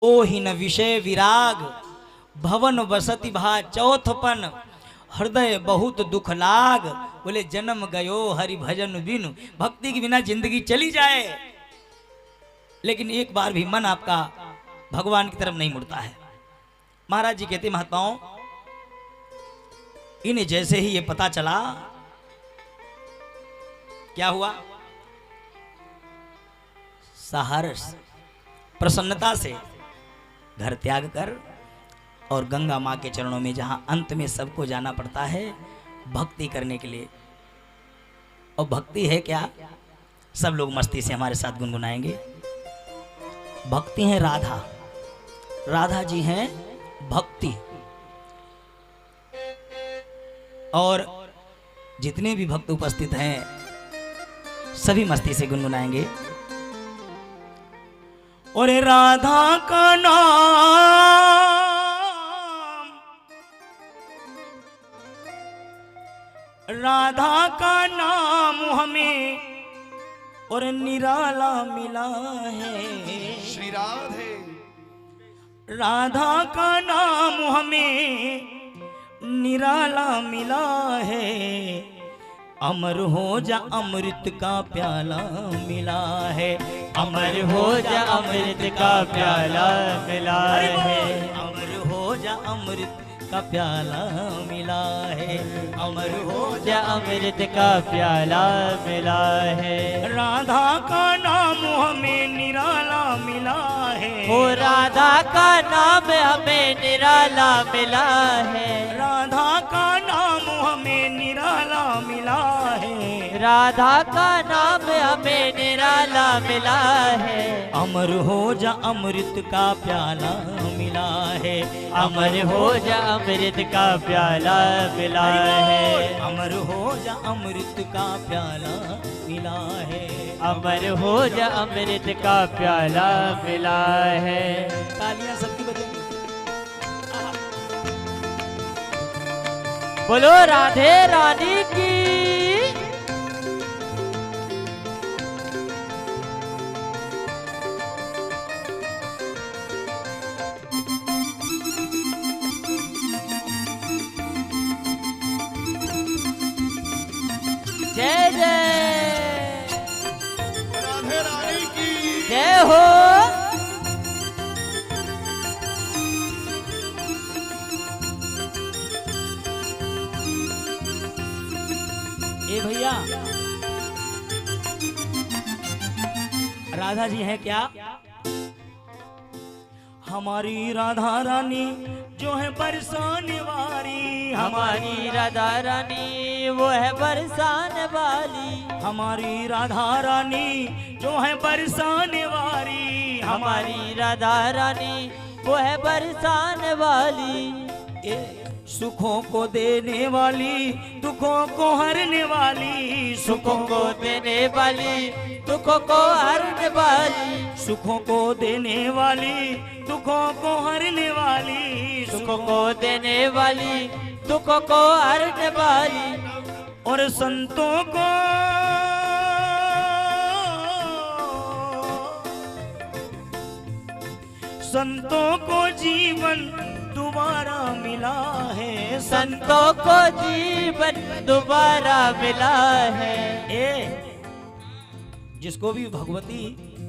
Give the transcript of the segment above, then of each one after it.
ओहिन विषय विराग भवन बसति भा चौथपन हृदय बहुत दुख लाग। बोले जन्म गयो हरि भजन बिनु, भक्ति के बिना जिंदगी चली जाए लेकिन एक बार भी मन आपका भगवान की तरफ नहीं मुड़ता है। महाराज जी कहते महात्माओं, इन्हें जैसे ही ये पता चला क्या हुआ, सहर्ष प्रसन्नता से घर त्याग कर और गंगा माँ के चरणों में, जहां अंत में सबको जाना पड़ता है भक्ति करने के लिए। और भक्ति है क्या, सब लोग मस्ती से हमारे साथ गुनगुनाएंगे। भक्ति है राधा, राधा जी हैं भक्ति। और जितने भी भक्त उपस्थित हैं सभी मस्ती से गुनगुनाएंगे। और राधा का नाम, राधा का नाम हमें और निराला मिला है। श्री राधे। राधा का नाम हमें निराला मिला है, अमर हो जा अमृत का प्याला मिला है। अमर हो जा अमृत का प्याला मिला है। अमर हो जा अमृत का प्याला मिला है, अमर हो जा अमृत का प्याला मिला है। राधा का नाम हमें निराला मिला है। हो राधा का नाम हमें निराला मिला है। राधा का नाम हमें निराला मिला है। राधा का नाम हमें निराला मिला है। अमर हो जा अमृत का प्याला मिला है। अमर हो जा अमृत का प्याला मिला है। अमर हो जा अमृत का प्याला मिला है। अमर हो जा अमृत का प्याला मिला है। तालियां सबकी बजेंगी। बोलो राधे रानी की। जय जय राधे रानी की जय हो। ए भैया, राधा जी हैं क्या? हमारी राधा रानी जो है बरसाने वाली। हमारी राधा रानी वो है बरसाने वाली। हमारी राधा रानी जो है बरसाने वाली। हमारी राधा रानी वो है बरसाने वाली। सुखों को देने वाली, दुखों को हरने वाली। सुखों को देने वाली, दुखों को हरने वाली। सुखों को देने वाली, दुखों को हरने वाली। सुखों को देने वाली, दुखों को हरने वाली। और संतों को जीवन दोबारा मिला है। संतों को जीवन दोबारा मिला है। जिसको भी भगवती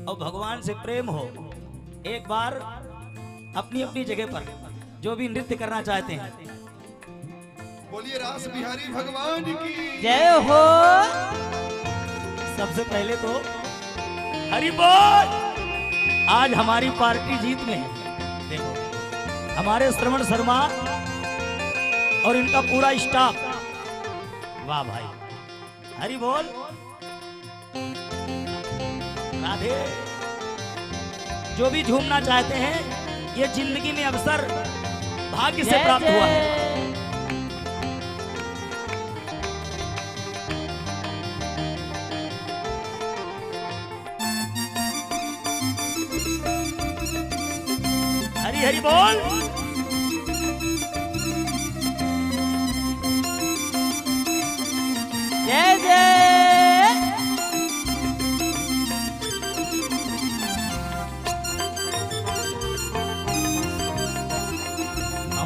और भगवान से प्रेम हो, एक बार अपनी अपनी जगह पर जो भी नृत्य करना चाहते हैं, बोलिए रास बिहारी भगवान की जय हो। सबसे पहले तो हरि बोल। आज हमारी पार्टी जीत में है। देखो हमारे श्रवण शर्मा और इनका पूरा स्टाफ, वाह भाई, हरि बोल। राधे। जो भी झूमना चाहते हैं, ये जिंदगी में अवसर भाग्य से प्राप्त हुआ है। हरि हरि बोल। जय जय।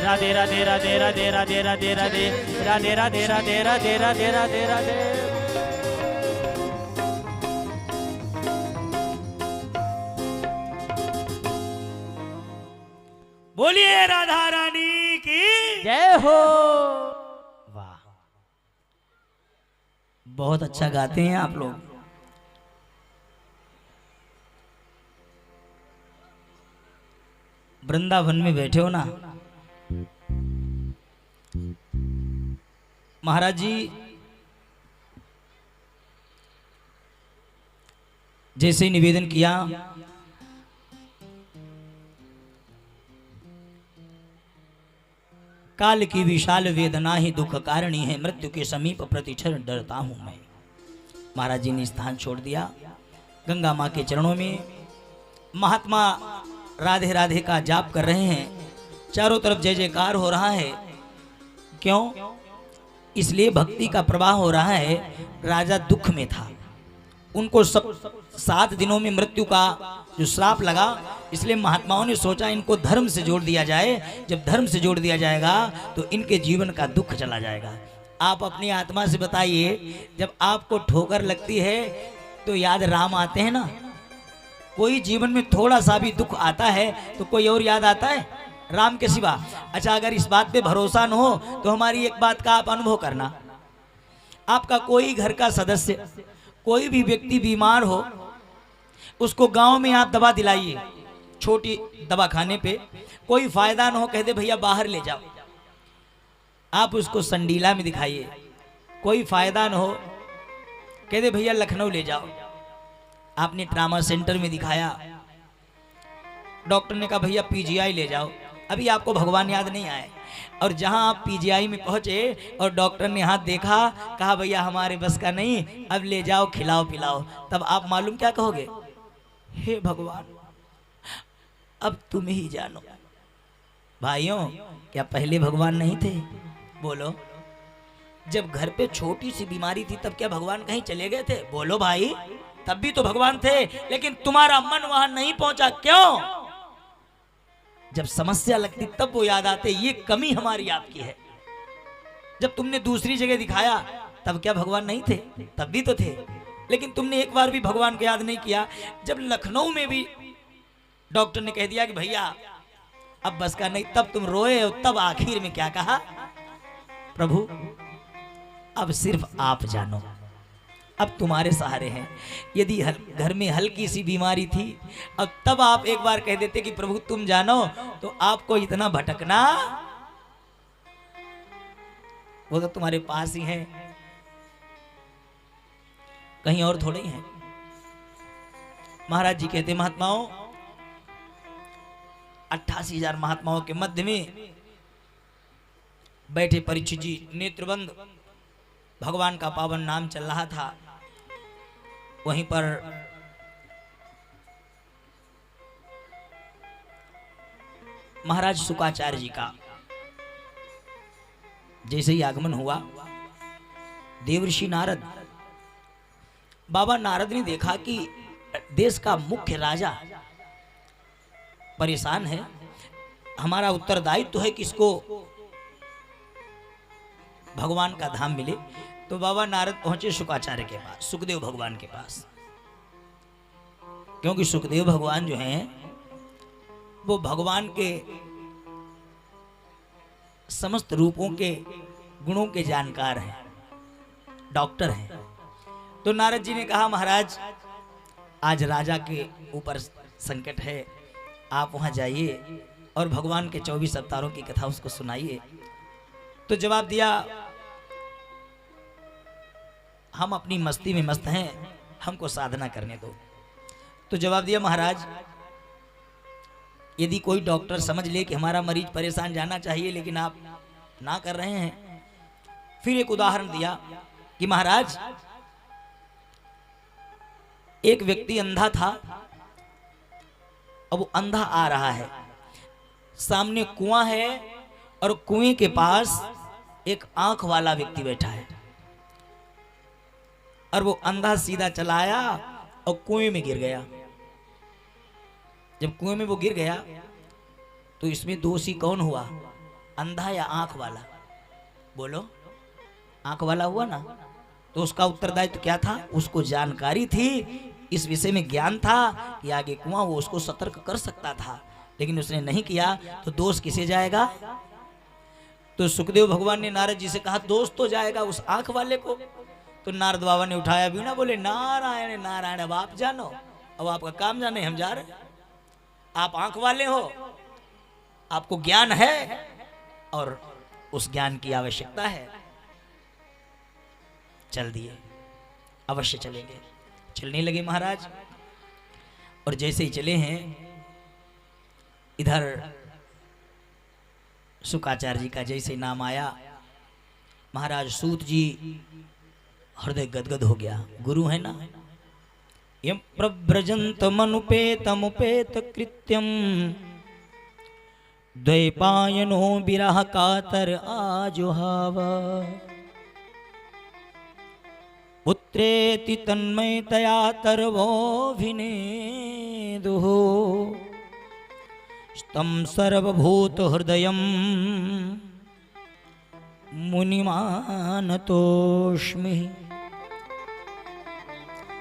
राधे राधे राधे राधे राधे राधे राधे राधे राधे राधे राधे राधे राधे राधे। बोलिए राधा रानी की जय हो। वाह, बहुत अच्छा गाते हैं आप लोग। वृंदावन में बैठे हो ना महाराज जी, जैसे ही निवेदन किया काल की विशाल वेदना ही दुख कारणी है, मृत्यु के समीप प्रतिक्षण डरता हूं मैं। महाराज जी ने स्थान छोड़ दिया, गंगा मां के चरणों में महात्मा राधे राधे का जाप कर रहे हैं। चारों तरफ जय जयकार हो रहा है। क्यों? इसलिए भक्ति का प्रवाह हो रहा है। राजा दुख में था, उनको सब 7 दिनों में मृत्यु का जो श्राप लगा, इसलिए महात्माओं ने सोचा इनको धर्म से जोड़ दिया जाए। जब धर्म से जोड़ दिया जाएगा तो इनके जीवन का दुख चला जाएगा। आप अपनी आत्मा से बताइए, जब आपको ठोकर लगती है तो याद राम आते हैं ना? कोई जीवन में थोड़ा सा भी दुख आता है तो कोई और याद आता है राम के सिवा? अच्छा, अगर इस बात पे भरोसा न हो तो हमारी एक बात का आप अनुभव करना। आपका कोई घर का सदस्य, कोई भी व्यक्ति बीमार हो, उसको गांव में आप दवा दिलाइए, छोटी दवा खाने पे कोई फायदा न हो, कह दे भैया बाहर ले जाओ। आप उसको संडीला में दिखाइए, कोई फायदा न हो, कह दे भैया लखनऊ ले जाओ। आपने ट्रामा सेंटर में दिखाया, डॉक्टर ने कहा भैया पीजीआई ले जाओ। अभी आपको भगवान याद नहीं आए, और जहां आप पीजीआई में पहुंचे और डॉक्टर ने हाथ देखा, कहा भैया हमारे बस का नहीं, अब ले जाओ खिलाओ पिलाओ। तब आप मालूम क्या कहोगे? हे भगवान, अब तुम ही जानो। भाइयों, क्या पहले भगवान नहीं थे? बोलो। जब घर पे छोटी सी बीमारी थी तब क्या भगवान कहीं चले गए थे? बोलो भाई, तब भी तो भगवान थे, लेकिन तुम्हारा मन वहां नहीं पहुंचा। क्यों? जब समस्या लगती तब वो याद आते, ये कमी हमारी आपकी है। जब तुमने दूसरी जगह दिखाया तब क्या भगवान नहीं थे? तब भी तो थे, लेकिन तुमने एक बार भी भगवान को याद नहीं किया। जब लखनऊ में भी डॉक्टर ने कह दिया कि भैया अब बस का नहीं, तब तुम रोए, तब आखिर में क्या कहा? प्रभु अब सिर्फ आप जानो, अब तुम्हारे सहारे हैं। यदि घर में हल्की सी बीमारी थी, अब तब आप एक बार कह देते कि प्रभु तुम जानो, तो आपको इतना भटकना, वो तो तुम्हारे पास ही है, कहीं और थोड़े ही है। महाराज जी कहते महात्माओं, 88,000 महात्माओं के मध्य में बैठे परीक्षित जी, नेत्रबंद भगवान का पावन नाम चल रहा था। वहीं पर महाराज शुकाचार्य जी का जैसे ही आगमन हुआ, देवर्षि नारद, बाबा नारद ने देखा कि देश का मुख्य राजा परेशान है, हमारा उत्तरदायित्व तो है कि इसको भगवान का धाम मिले। तो बाबा नारद पहुंचे शुकाचार्य के पास, सुखदेव भगवान के पास, क्योंकि सुखदेव भगवान जो हैं वो भगवान के समस्त रूपों के गुणों के जानकार हैं, डॉक्टर हैं। तो नारद जी ने कहा महाराज आज राजा के ऊपर संकट है, आप वहां जाइए और भगवान के 24 अवतारों की कथा उसको सुनाइए। तो जवाब दिया, हम अपनी मस्ती में मस्त हैं, हमको साधना करने दो। तो जवाब दिया महाराज यदि कोई डॉक्टर समझ ले कि हमारा मरीज परेशान जाना चाहिए, लेकिन आप ना कर रहे हैं। फिर एक उदाहरण दिया कि महाराज एक व्यक्ति अंधा था, अब वो अंधा आ रहा है, सामने कुआं है और कुएं के पास एक आंख वाला व्यक्ति बैठा है, और वो अंधा सीधा चलाया और कुएं में गिर गया। जब कुएं में वो गिर गया तो इसमें दोषी कौन हुआ? अंधा या आंख वाला? बोलो, आंख वाला हुआ ना। तो उसका उत्तरदायित्व क्या था? उसको जानकारी थी, इस विषय में ज्ञान था कि आगे कुआं, वो उसको सतर्क कर सकता था, लेकिन उसने नहीं किया, तो दोष किसे जाएगा? तो सुखदेव भगवान ने नारद जी से कहा दोष तो जाएगा उस आंख वाले को। तो नारद बाबा ने उठाया बीना, बोले नारायण नारायण, अब आप जानो, अब आपका काम जाने, हम जा रहे। आप आंख वाले हो, आपको ज्ञान है और उस ज्ञान की आवश्यकता है। चल दिए, अवश्य चलेंगे। चलने लगे महाराज, और जैसे ही चले हैं, इधर शुकाचार्य जी का जैसे नाम आया, महाराज सूत जी हृदय गदगद हो गया। गुरु है ना। यम प्रव्रजंत मनुपेतमुपेत कृत्यम द्वैपायनो विरह कातर आजुहावा पुत्रेति तन्मयतया तरवोऽभिनेदुः तं सर्वभूत हृदयं मुनिमानतोष्मि।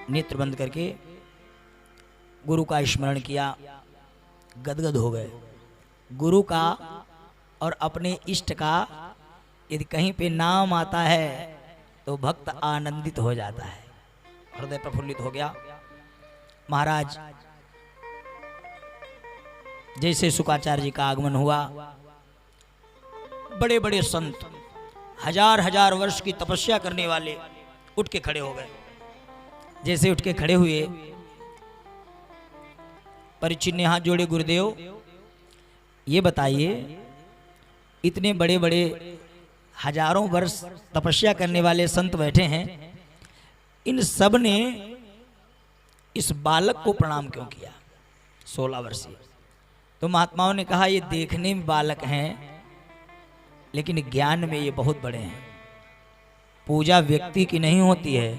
नेत्र बंद करके गुरु का स्मरण किया, गदगद हो गए। गुरु का और अपने इष्ट का यदि कहीं पे नाम आता है तो भक्त आनंदित हो जाता है, हृदय प्रफुल्लित हो गया। महाराज जैसे शुकाचार्य जी का आगमन हुआ, बड़े बड़े संत, हजार हजार वर्ष की तपस्या करने वाले उठ के खड़े हो गए। जैसे उठ के खड़े हुए, परीक्षित ने हाथ जोड़े, गुरुदेव ये बताइए, इतने बड़े बड़े हजारों वर्ष तपस्या करने वाले संत बैठे हैं, इन सब ने इस बालक को प्रणाम क्यों किया? 16 वर्षीय। तो महात्माओं ने कहा ये देखने में बालक हैं, लेकिन ज्ञान में ये बहुत बड़े हैं। पूजा व्यक्ति की नहीं होती है,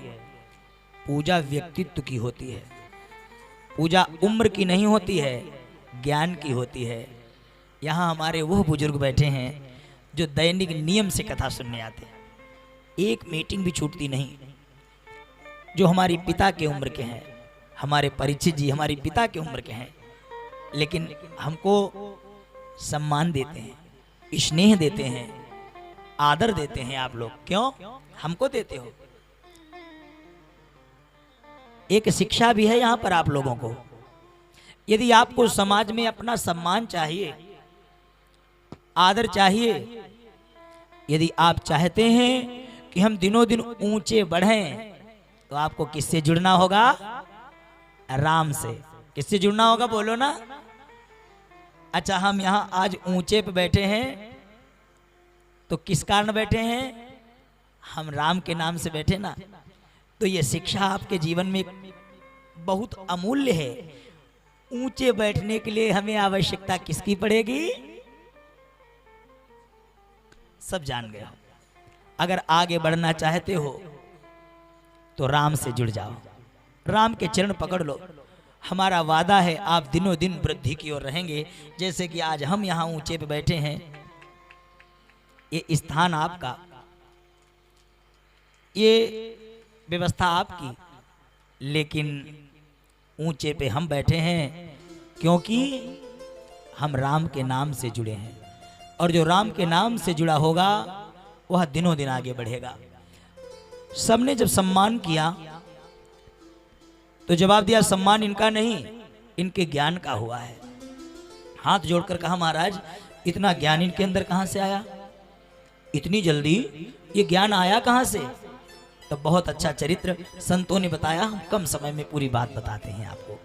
पूजा व्यक्तित्व की होती है। पूजा उम्र की नहीं होती है, ज्ञान की होती है। यहाँ हमारे वो बुजुर्ग बैठे हैं जो दैनिक नियम से कथा सुनने आते हैं, एक मीटिंग भी छूटती नहीं। जो हमारी पिता के उम्र के हैं, हमारे परीक्षित जी हमारी पिता के उम्र के हैं, लेकिन हमको सम्मान देते हैं, स्नेह देते हैं, आदर देते हैं। आप लोग क्यों हमको देते हो? एक शिक्षा भी है यहाँ पर आप लोगों को। यदि आपको समाज में अपना सम्मान चाहिए, आदर चाहिए, यदि आप चाहते हैं कि हम दिनों दिन ऊंचे बढ़ें, तो आपको किससे जुड़ना होगा? राम से। किससे जुड़ना होगा? बोलो ना। अच्छा, हम यहाँ आज ऊंचे पे बैठे हैं तो किस कारण बैठे हैं? हम राम के नाम से बैठे ना। तो ये शिक्षा आपके जीवन में बहुत अमूल्य है। ऊंचे बैठने के लिए हमें आवश्यकता किसकी पड़ेगी? सब जान गए। अगर आगे बढ़ना चाहते हो तो राम से जुड़ जाओ, राम के चरण पकड़ लो। हमारा वादा है आप दिनों दिन वृद्धि की ओर रहेंगे। जैसे कि आज हम यहाँ ऊंचे पे बैठे हैं, ये स्थान आपका, ये व्यवस्था आपकी, लेकिन ऊंचे पे हम बैठे हैं क्योंकि हम राम के नाम से जुड़े हैं। और जो राम के नाम से जुड़ा होगा वह दिनों दिन आगे बढ़ेगा। सबने जब सम्मान किया तो जवाब दिया सम्मान इनका नहीं, इनके ज्ञान का हुआ है। हाथ जोड़कर कहा महाराज इतना ज्ञान इनके अंदर कहां से आया? इतनी जल्दी ये ज्ञान आया कहां से? तो बहुत अच्छा चरित्र संतों ने बताया। हम कम समय में पूरी बात बताते हैं आपको।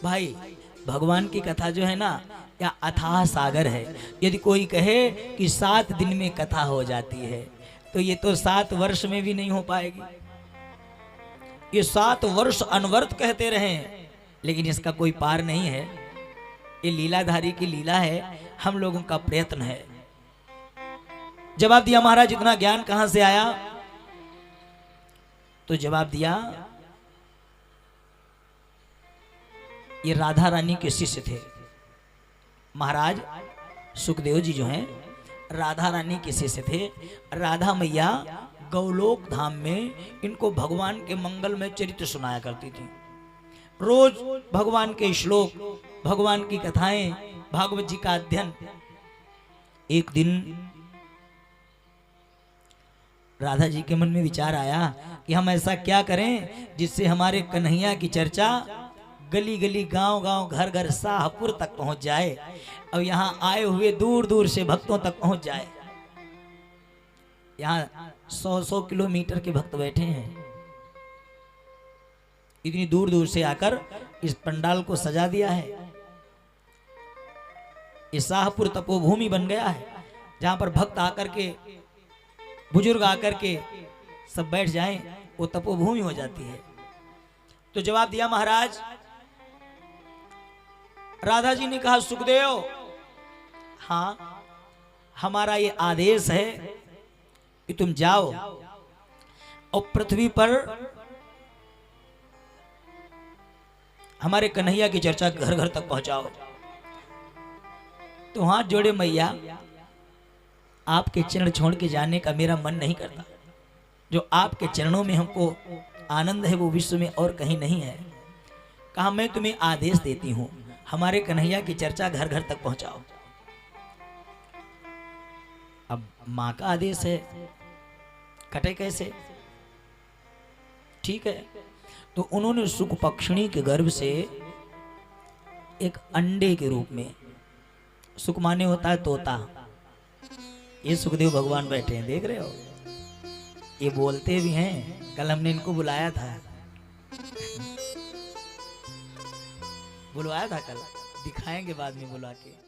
भाई भगवान की कथा जो है ना, या अथाह सागर है। यदि कोई कहे कि 7 दिन में कथा हो जाती है, तो ये तो 7 वर्ष में भी नहीं हो पाएगी। ये 7 वर्ष अनवर्त कहते रहे, लेकिन इसका कोई पार नहीं है। ये लीलाधारी की लीला है, हम लोगों का प्रयत्न है। जवाब दिया महाराज इतना ज्ञान कहां से आया? तो जवाब दिया ये राधा रानी के शिष्य थे। महाराज सुखदेव जी जो हैं राधा रानी के शिष्य थे। राधा मैया गौलोक धाम में इनको भगवान के मंगलमय चरित्र सुनाया करती थी। रोज भगवान के श्लोक, भगवान की कथाएं, भागवत जी का अध्ययन। एक दिन राधा जी के मन में विचार आया कि हम ऐसा क्या करें जिससे हमारे कन्हैया की चर्चा गली गली, गांव गांव, घर घर, शाहपुर तक पहुंच जाए और यहाँ आए हुए दूर दूर से भक्तों तक पहुंच जाए। यहाँ 100-100 किलोमीटर के भक्त बैठे हैं। इतनी दूर दूर से आकर इस पंडाल को सजा दिया है। ये शाहपुर तपोभूमि बन गया है, जहां पर भक्त आकर के, बुजुर्ग आकर के सब बैठ जाएं, वो तपोभूमि हो जाती है। तो जवाब दिया महाराज। राधा जी ने कहा, सुखदेव, हाँ, हमारा ये आदेश है कि तुम जाओ और पृथ्वी पर हमारे कन्हैया की चर्चा घर घर तक पहुंचाओ। तो हाथ जोड़े मैया, आपके चरण छोड़ के जाने का मेरा मन नहीं करता। जो आपके चरणों में हमको आनंद है वो विश्व में और कहीं नहीं है। कहा, मैं तुम्हें आदेश देती हूं, हमारे कन्हैया की चर्चा घर घर तक पहुंचाओ। अब मां का आदेश है, कटे कैसे? ठीक है, तो उन्होंने सुख पक्षिणी के गर्भ से एक अंडे के रूप में, सुख माने होता है तोता, ये सुखदेव भगवान बैठे हैं, देख रहे हो, ये बोलते भी हैं। कल हमने इनको बुलाया था, कल दिखाएंगे बाद में बुला के।